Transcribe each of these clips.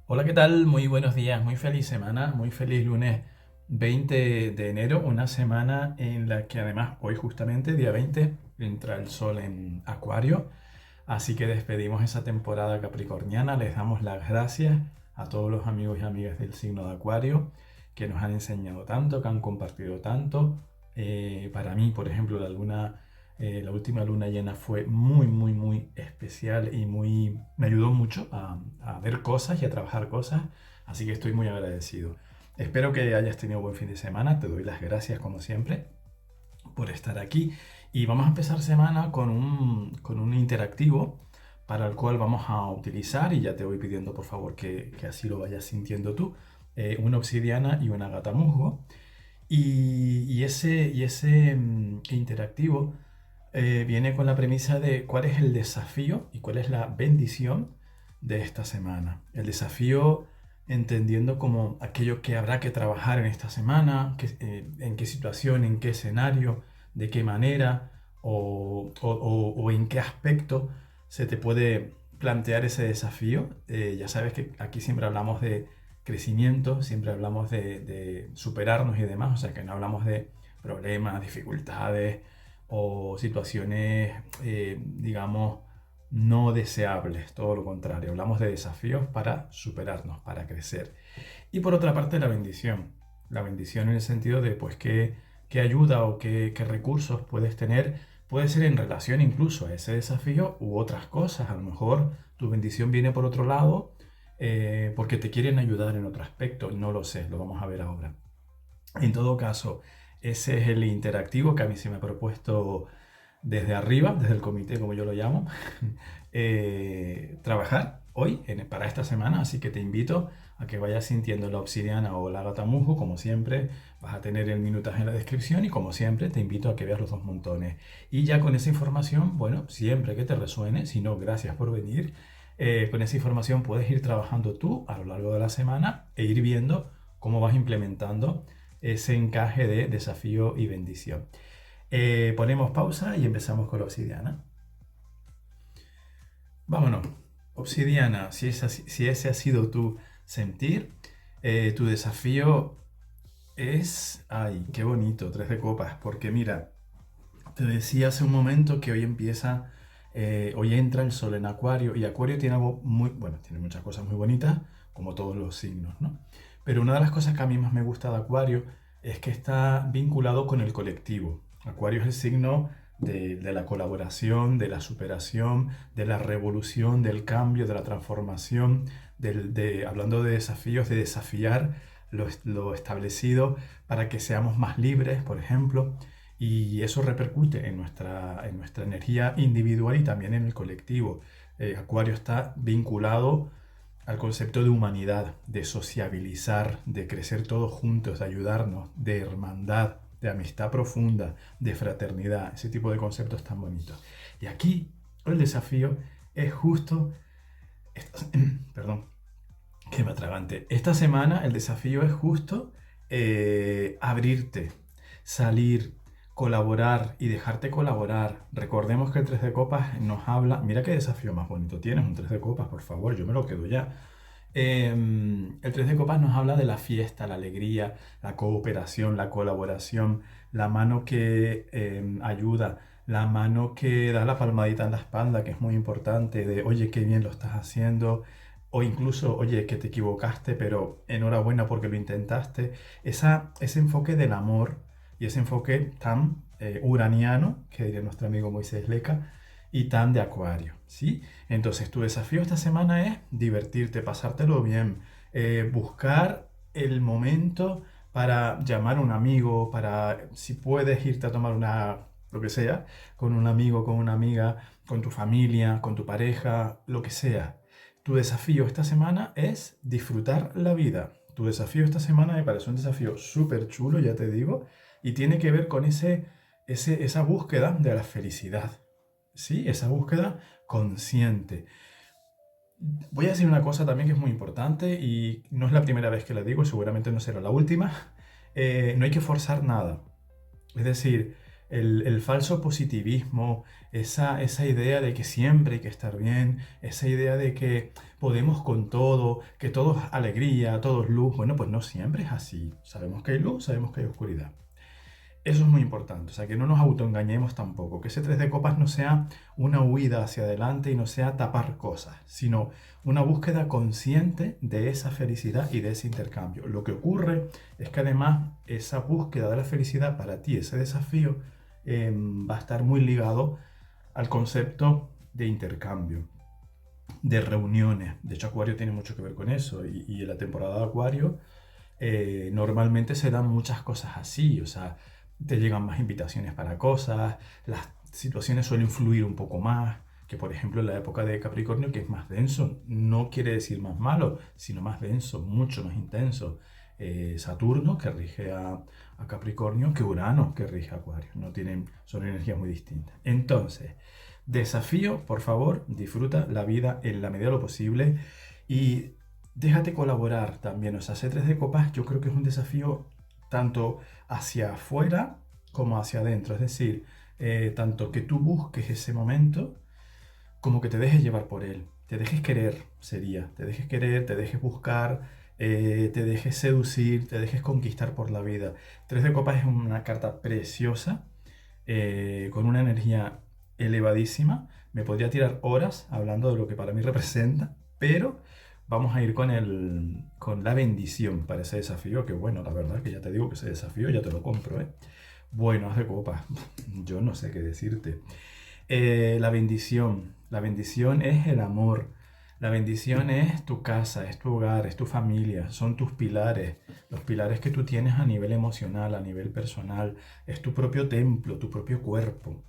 Hola, ¿qué tal? Muy buenos días, muy feliz semana, muy feliz lunes 20 de enero, una semana en la que además hoy justamente, día 20, entra el sol en Acuario, así que despedimos esa temporada capricorniana, les damos las gracias a todos los amigos y amigas del signo de Acuario que nos han enseñado tanto, que han compartido tanto. Para mí, por ejemplo, la última luna llena fue muy especial y me ayudó mucho a ver cosas y a trabajar cosas, así que estoy muy agradecido. Espero que hayas tenido buen fin de semana, te doy las gracias como siempre por estar aquí y vamos a empezar semana con un interactivo para el cual vamos a utilizar, y ya te voy pidiendo por favor que así lo vayas sintiendo tú, una obsidiana y una gata musgo. Y ese interactivo viene con la premisa de cuál es el desafío y cuál es la bendición de esta semana. El desafío entendiendo como aquello que habrá que trabajar en esta semana, en qué situación, en qué escenario, de qué manera o en qué aspecto se te puede plantear ese desafío. Ya sabes que aquí siempre hablamos de crecimiento, siempre hablamos de superarnos y demás, o sea que no hablamos de problemas, dificultades o situaciones, digamos, no deseables, todo lo contrario, hablamos de desafíos para superarnos, para crecer. Y por otra parte, la bendición en el sentido de, pues, qué ayuda o qué recursos puedes tener, puede ser en relación incluso a ese desafío u otras cosas, a lo mejor tu bendición viene por otro lado, porque te quieren ayudar en otro aspecto, no lo sé, lo vamos a ver ahora. En todo caso, ese es el interactivo que a mí se me ha propuesto desde arriba, desde el comité, como yo lo llamo, trabajar hoy para esta semana. Así que te invito a que vayas sintiendo la obsidiana o la gata musgo, como siempre. Vas a tener el minutaje en la descripción y como siempre te invito a que veas los dos montones. Y ya con esa información, bueno, siempre que te resuene, si no, gracias por venir. Con esa información puedes ir trabajando tú a lo largo de la semana e ir viendo cómo vas implementando ese encaje de desafío y bendición. Ponemos pausa y empezamos con la obsidiana. Vámonos. Obsidiana, si ese ha sido tu sentir, tu desafío es... ¡Ay, qué bonito! Tres de copas, porque mira, te decía hace un momento que hoy entra el sol en Acuario, y Acuario tiene algo muy, bueno, tiene muchas cosas muy bonitas, como todos los signos, ¿no? Pero una de las cosas que a mí más me gusta de Acuario es que está vinculado con el colectivo. Acuario es el signo de la colaboración, de la superación, de la revolución, del cambio, de la transformación, hablando de desafíos, de desafiar lo establecido para que seamos más libres, por ejemplo. Y eso repercute en nuestra energía individual y también en el colectivo. Acuario está vinculado al concepto de humanidad, de sociabilizar, de crecer todos juntos, de ayudarnos, de hermandad, de amistad profunda, de fraternidad, ese tipo de conceptos tan bonitos. Y aquí el desafío es justo, perdón, que me atragante. Esta semana el desafío es justo abrirte, salir, colaborar y dejarte colaborar. Recordemos que el 3 de copas nos habla, mira qué desafío más bonito tienes, un 3 de copas, por favor, yo me lo quedo ya. El 3 de copas nos habla de la fiesta, la alegría, la cooperación, la colaboración, la mano que ayuda, la mano que da la palmadita en la espalda, que es muy importante, de oye, qué bien lo estás haciendo, o incluso, oye, que te equivocaste, pero enhorabuena porque lo intentaste. Ese enfoque del amor y ese enfoque tan uraniano, que diría nuestro amigo Moisés Leca, y tan de Acuario, ¿sí? Entonces, tu desafío esta semana es divertirte, pasártelo bien, buscar el momento para llamar a un amigo, para, si puedes, irte a tomar lo que sea, con un amigo, con una amiga, con tu familia, con tu pareja, lo que sea. Tu desafío esta semana es disfrutar la vida. Tu desafío esta semana me parece un desafío súper chulo, ya te digo, y tiene que ver con esa búsqueda de la felicidad. Sí, esa búsqueda consciente. Voy a decir una cosa también que es muy importante y no es la primera vez que la digo, seguramente no será la última. No hay que forzar nada. Es decir, el falso positivismo, esa idea de que siempre hay que estar bien, esa idea de que podemos con todo, que todo es alegría, todo es luz. Bueno, pues no siempre es así. Sabemos que hay luz, sabemos que hay oscuridad. Eso es muy importante, o sea, que no nos autoengañemos tampoco, que ese 3 de copas no sea una huida hacia adelante y no sea tapar cosas, sino una búsqueda consciente de esa felicidad y de ese intercambio. Lo que ocurre es que además esa búsqueda de la felicidad para ti, ese desafío, va a estar muy ligado al concepto de intercambio, de reuniones. De hecho, Acuario tiene mucho que ver con eso y en la temporada de Acuario normalmente se dan muchas cosas así, o sea, te llegan más invitaciones para cosas, las situaciones suelen fluir un poco más, que por ejemplo en la época de Capricornio, que es más denso, no quiere decir más malo, sino más denso, mucho más intenso. Saturno, que rige a Capricornio, que Urano, que rige a Acuario, no tienen, son energías muy distintas. Entonces, desafío, por favor, disfruta la vida en la medida de lo posible y déjate colaborar también. O sea, C3 de copas yo creo que es un desafío tanto hacia afuera como hacia adentro. Es decir, tanto que tú busques ese momento como que te dejes llevar por él. Te dejes querer, sería. Te dejes querer, te dejes buscar, te dejes seducir, te dejes conquistar por la vida. 3 de copas es una carta preciosa, con una energía elevadísima. Me podría tirar horas hablando de lo que para mí representa, pero vamos a ir con la bendición para ese desafío, que bueno, la verdad que ya te digo que ese desafío ya te lo compro, ¿eh? Bueno, haz de copas, yo no sé qué decirte. La bendición es el amor. La bendición es tu casa, es tu hogar, es tu familia, son tus pilares, los pilares que tú tienes a nivel emocional, a nivel personal, es tu propio templo, tu propio cuerpo.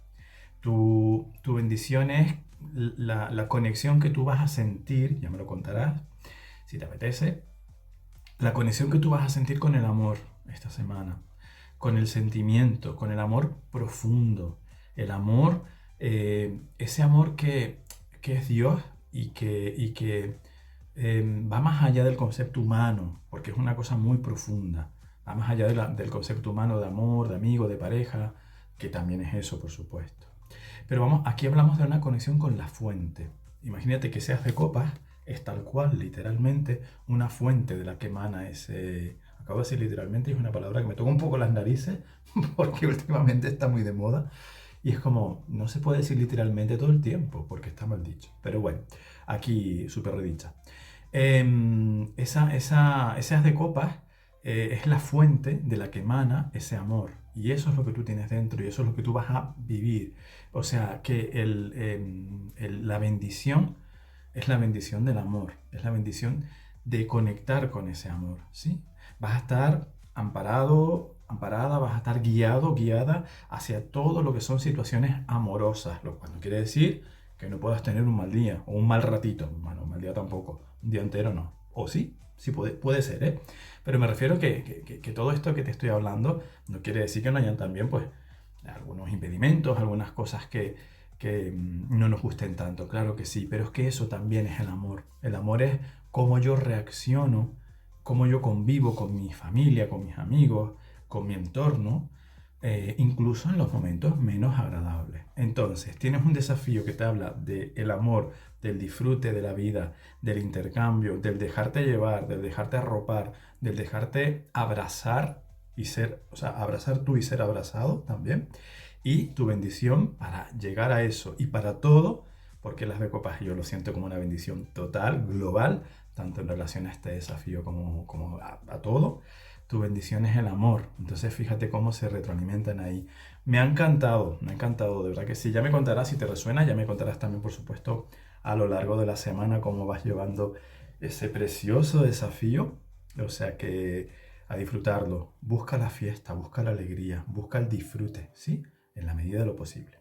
Tu bendición es la conexión que tú vas a sentir, ya me lo contarás, si te apetece, la conexión que tú vas a sentir con el amor esta semana, con el sentimiento, con el amor profundo, el amor, ese amor que es Dios y que va más allá del concepto humano, porque es una cosa muy profunda, va más allá del concepto humano de amor, de amigo, de pareja, que también es eso, por supuesto. Pero vamos, aquí hablamos de una conexión con la fuente. Imagínate que seas de copas, es tal cual, literalmente, una fuente de la que emana ese... Acabo de decir literalmente, y es una palabra que me toca un poco las narices, porque últimamente está muy de moda. Y es como, no se puede decir literalmente todo el tiempo, porque está mal dicho. Pero bueno, aquí súper redicha. Ese as de copas es la fuente de la que emana ese amor. Y eso es lo que tú tienes dentro y eso es lo que tú vas a vivir. O sea, que la bendición es la bendición del amor, es la bendición de conectar con ese amor, ¿sí? Vas a estar amparado, amparada, vas a estar guiado, guiada hacia todo lo que son situaciones amorosas, lo cual no quiere decir que no puedas tener un mal día o un mal ratito. Bueno, un mal día tampoco, un día entero no. O sí, sí puede ser, ¿eh? Pero me refiero que todo esto que te estoy hablando no quiere decir que no hayan también, pues, algunos impedimentos, algunas cosas que no nos gusten tanto. Claro que sí, pero es que eso también es el amor. El amor es cómo yo reacciono, cómo yo convivo con mi familia, con mis amigos, con mi entorno, incluso en los momentos menos agradables. Entonces, tienes un desafío que te habla del amor, del disfrute de la vida, del intercambio, del dejarte llevar, del dejarte arropar, del dejarte abrazar y ser, o sea, abrazar tú y ser abrazado también. Y tu bendición para llegar a eso y para todo, porque las de copas yo lo siento como una bendición total, global, tanto en relación a este desafío como a todo. Tu bendición es el amor. Entonces fíjate cómo se retroalimentan ahí. Me ha encantado, de verdad que sí. Ya me contarás si te resuena, ya me contarás también, por supuesto, a lo largo de la semana cómo vas llevando ese precioso desafío. O sea que a disfrutarlo. Busca la fiesta, busca la alegría, busca el disfrute, ¿sí? En la medida de lo posible.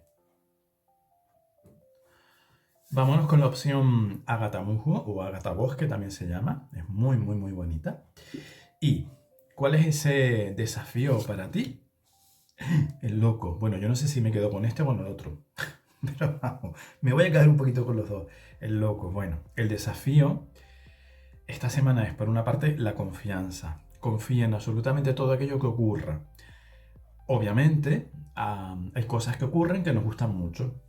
Vámonos con la opción Agatamujo o Agatabosque también se llama. Es muy, muy, muy bonita. ¿Y cuál es ese desafío para ti? El loco. Bueno, yo no sé si me quedo con este o con el otro. Pero vamos, me voy a quedar un poquito con los dos. El loco. Bueno, el desafío esta semana es, por una parte, la confianza. Confía en absolutamente todo aquello que ocurra. Obviamente, hay cosas que ocurren que nos gustan mucho,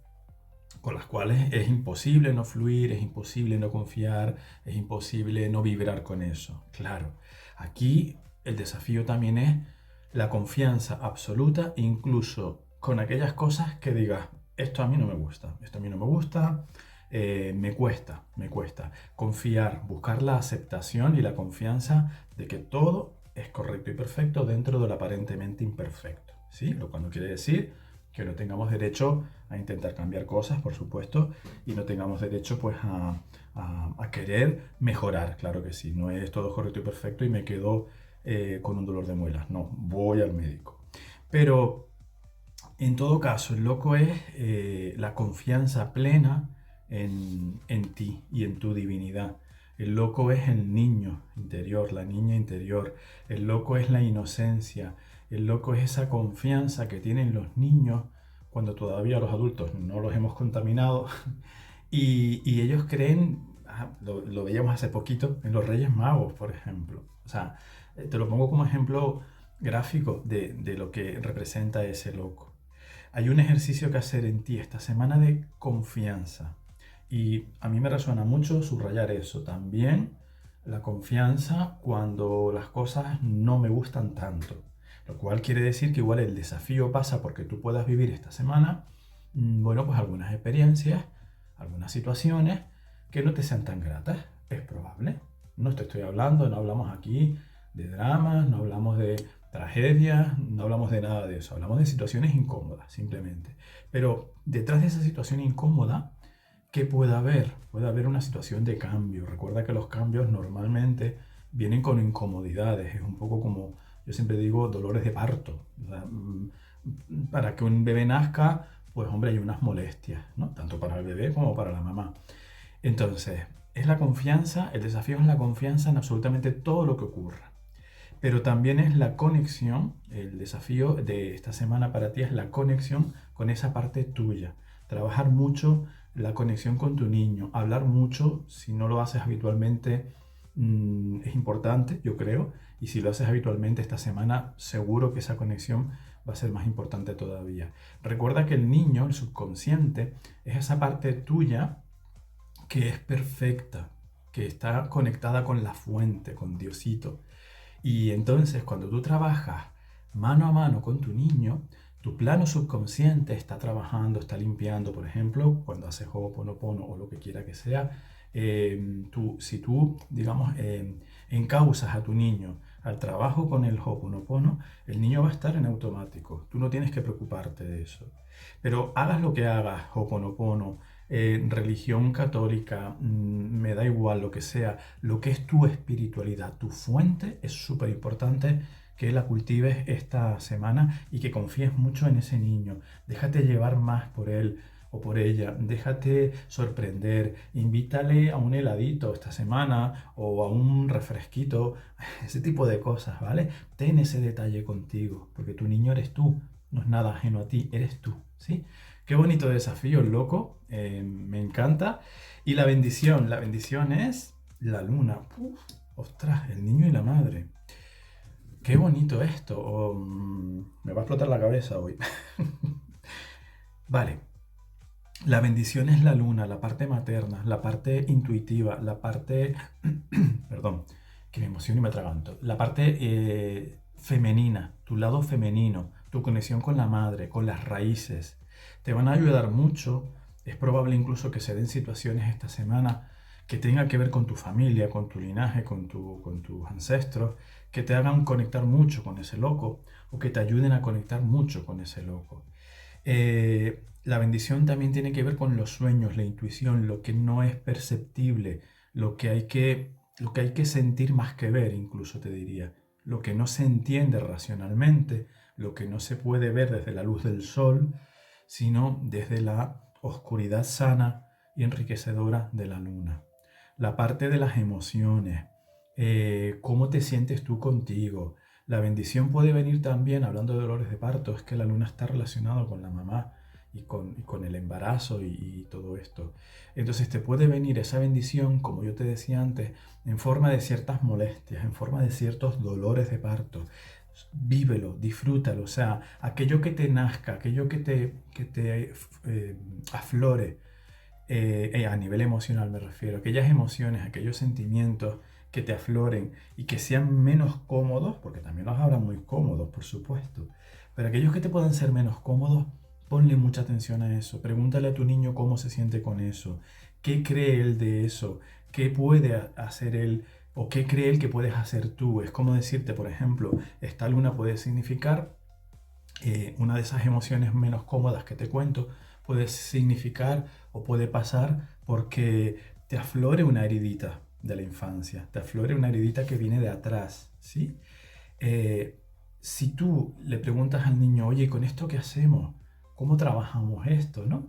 con las cuales es imposible no fluir, es imposible no confiar, es imposible no vibrar con eso. Claro, aquí el desafío también es la confianza absoluta, incluso con aquellas cosas que digas, esto a mí no me gusta, esto a mí no me gusta, me cuesta confiar, buscar la aceptación y la confianza de que todo es correcto y perfecto dentro de lo aparentemente imperfecto, ¿sí? Lo cual no quiere decir que no tengamos derecho a intentar cambiar cosas, por supuesto, y no tengamos derecho pues a querer mejorar, claro que sí, no es todo correcto y perfecto y me quedo con un dolor de muelas, no, voy al médico. Pero en todo caso, el loco es la confianza plena en ti y en tu divinidad. El loco es el niño interior, la niña interior. El loco es la inocencia. El loco es esa confianza que tienen los niños cuando todavía los adultos no los hemos contaminado. Y ellos creen, lo veíamos hace poquito, en los Reyes Magos, por ejemplo. O sea, te lo pongo como ejemplo gráfico de lo que representa ese loco. Hay un ejercicio que hacer en ti esta semana de confianza. Y a mí me resuena mucho subrayar eso. También la confianza cuando las cosas no me gustan tanto. Lo cual quiere decir que igual el desafío pasa porque tú puedas vivir esta semana, bueno, pues algunas experiencias, algunas situaciones que no te sean tan gratas. Es probable. No te estoy hablando, no hablamos aquí de dramas, no hablamos de tragedias, no hablamos de nada de eso, hablamos de situaciones incómodas simplemente. Pero detrás de esa situación incómoda, ¿qué puede haber? Puede haber una situación de cambio. Recuerda que los cambios normalmente vienen con incomodidades, es un poco como, yo siempre digo, dolores de parto. O sea, para que un bebé nazca, pues hombre, hay unas molestias, ¿no? Tanto para el bebé como para la mamá. Entonces, es la confianza, el desafío es la confianza en absolutamente todo lo que ocurra. Pero también es la conexión, el desafío de esta semana para ti es la conexión con esa parte tuya. Trabajar mucho la conexión con tu niño, hablar mucho, si no lo haces habitualmente, es importante, yo creo, y si lo haces habitualmente esta semana, seguro que esa conexión va a ser más importante todavía. Recuerda que el niño, el subconsciente, es esa parte tuya que es perfecta, que está conectada con la fuente, con Diosito. Y entonces cuando tú trabajas mano a mano con tu niño, tu plano subconsciente está trabajando, está limpiando, por ejemplo, cuando haces Ho'oponopono o lo que quiera que sea, si tú, digamos, encauzas a tu niño al trabajo con el Ho'oponopono, el niño va a estar en automático. Tú no tienes que preocuparte de eso. Pero hagas lo que hagas, Ho'oponopono, religión católica, me da igual lo que sea, lo que es tu espiritualidad, tu fuente, es súper importante que la cultives esta semana y que confíes mucho en ese niño. Déjate llevar más por él o por ella, déjate sorprender, invítale a un heladito esta semana o a un refresquito, ese tipo de cosas, ¿vale? Ten ese detalle contigo, porque tu niño eres tú, no es nada ajeno a ti, eres tú, ¿sí? Qué bonito desafío, loco, me encanta. Y la bendición es la luna. Uf, ostras, el niño y la madre. Qué bonito esto. Me va a explotar la cabeza hoy. Vale, la bendición es la luna, la parte materna, la parte intuitiva, la parte... Perdón, que me emociono y me atraganto. La parte femenina, tu lado femenino, tu conexión con la madre, con las raíces. Te van a ayudar mucho. Es probable incluso que se den situaciones esta semana que tengan que ver con tu familia, con tu linaje, con tus ancestros, que te hagan conectar mucho con ese loco o que te ayuden a conectar mucho con ese loco. La bendición también tiene que ver con los sueños, la intuición, lo que no es perceptible, lo que hay que sentir más que ver, incluso te diría, lo que no se entiende racionalmente, lo que no se puede ver desde la luz del sol, sino desde la oscuridad sana y enriquecedora de la luna. La parte de las emociones, cómo te sientes tú contigo. La bendición puede venir también, hablando de dolores de parto, es que la luna está relacionada con la mamá y con el embarazo y todo esto. Entonces te puede venir esa bendición, como yo te decía antes, en forma de ciertas molestias, en forma de ciertos dolores de parto. vívelo, disfrútalo, o sea, aquello que te nazca, aquello que te aflore, a nivel emocional me refiero, aquellas emociones, aquellos sentimientos que te afloren y que sean menos cómodos, porque también los habrá muy cómodos, por supuesto, pero aquellos que te puedan ser menos cómodos, ponle mucha atención a eso, pregúntale a tu niño cómo se siente con eso, qué cree él de eso, qué puede hacer él o qué cree él que puedes hacer tú. Es como decirte, por ejemplo, esta luna puede significar una de esas emociones menos cómodas que te cuento, puede significar o puede pasar porque te aflore una heridita de la infancia, te aflore una heridita que viene de atrás, ¿sí? Eh, si tú le preguntas al niño, oye, ¿con esto qué hacemos? ¿Cómo trabajamos esto, no?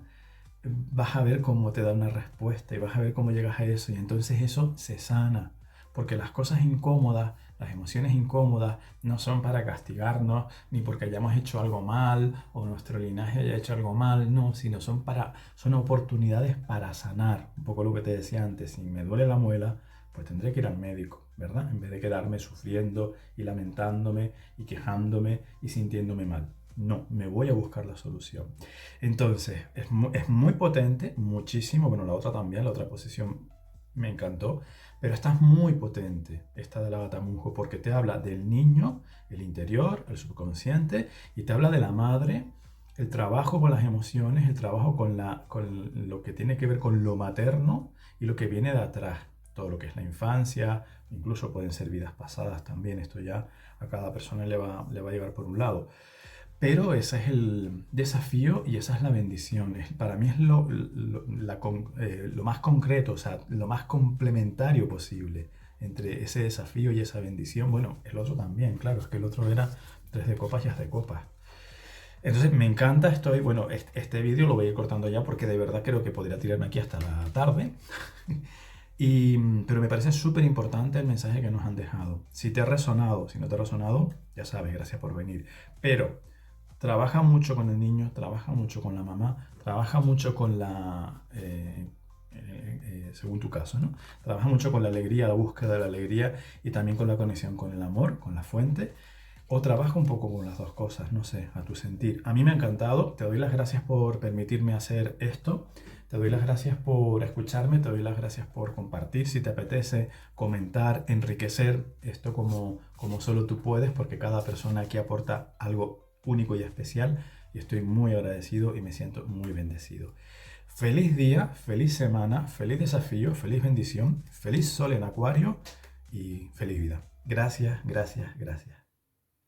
Vas a ver cómo te da una respuesta y vas a ver cómo llegas a eso y entonces eso se sana, porque las cosas incómodas, las emociones incómodas no son para castigarnos ni porque hayamos hecho algo mal o nuestro linaje haya hecho algo mal, no, sino son oportunidades para sanar, un poco lo que te decía antes, si me duele la muela, pues tendré que ir al médico, ¿verdad? En vez de quedarme sufriendo y lamentándome y quejándome y sintiéndome mal. No, me voy a buscar la solución. Entonces, es muy potente, muchísimo. Bueno, la otra también, la otra posición me encantó, pero esta es muy potente, esta de la gatamunjo, porque te habla del niño, el interior, el subconsciente, y te habla de la madre, el trabajo con las emociones, el trabajo con lo que tiene que ver con lo materno y lo que viene de atrás, todo lo que es la infancia, incluso pueden ser vidas pasadas también, esto ya a cada persona le va a llevar por un lado. Pero ese es el desafío y esa es la bendición. Para mí es lo más concreto, o sea, lo más complementario posible entre ese desafío y esa bendición. Bueno, el otro también, claro, es que el otro era tres de copas y as de copas. Entonces me encanta, bueno, este vídeo lo voy a ir cortando ya porque de verdad creo que podría tirarme aquí hasta la tarde. Pero me parece súper importante el mensaje que nos han dejado. Si te ha resonado, si no te ha resonado, ya sabes, gracias por venir. Pero trabaja mucho con el niño, trabaja mucho con la mamá, trabaja mucho con según tu caso, ¿no? Trabaja mucho con la alegría, la búsqueda de la alegría y también con la conexión con el amor, con la fuente. O trabaja un poco con las dos cosas, no sé, a tu sentir. A mí me ha encantado, te doy las gracias por permitirme hacer esto, te doy las gracias por escucharme, te doy las gracias por compartir, si te apetece, comentar, enriquecer esto como solo tú puedes, porque cada persona aquí aporta algo único y especial y estoy muy agradecido y me siento muy bendecido. Feliz día, feliz semana, feliz desafío, feliz bendición, feliz sol en Acuario y feliz vida. Gracias, gracias, gracias.